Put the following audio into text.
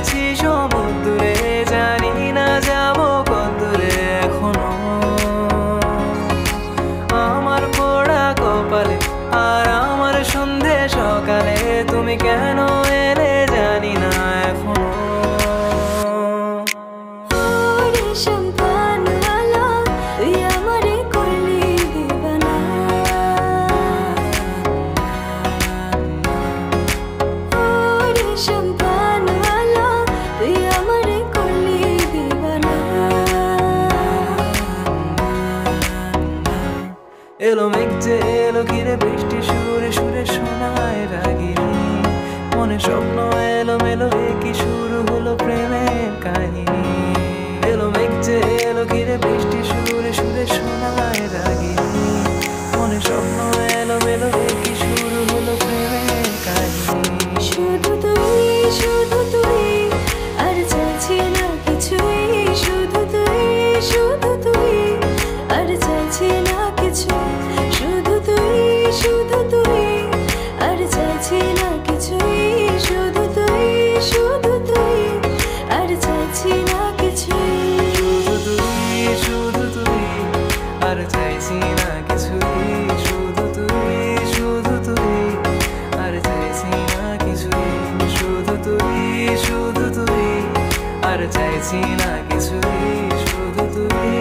এসেছি সমুদ্রে, জানি না যাবো কতদূরে এখনো। আমার পোড়া কপালে আর আমার সন্ধে সকালে তুমি কেন এলে জানি না এখনো। এলো মেঘ যে এলো ঘিরে বৃষ্টি সুরে সুরে শোনায় রাগিনী, মনে স্বপ্ন এলো মেলো কি শুরু হলো প্রেমের কাহিনী। এলো মেঘ যে এলো ঘিরে বৃষ্টি সুরে সুরে শোনায় রাগিনী, মনে স্বপ্ন এলো মেলো কি শুরু হলো প্রেমের কাহিনী। শুধু তুই আর চাইছি না কিছুই, শুধু তুই আর চাইছি না কিছু, শুধু তুই আর চাইছি না কিছুই, শুধু তুই আর চাইছি না কিছুই, শুধু তুই আর চাইছি না কিছুই, শুধু তুই আর চাইছি না কিছুই, শুধু তুই আর চাইছি না কিছুই, শুধু তুই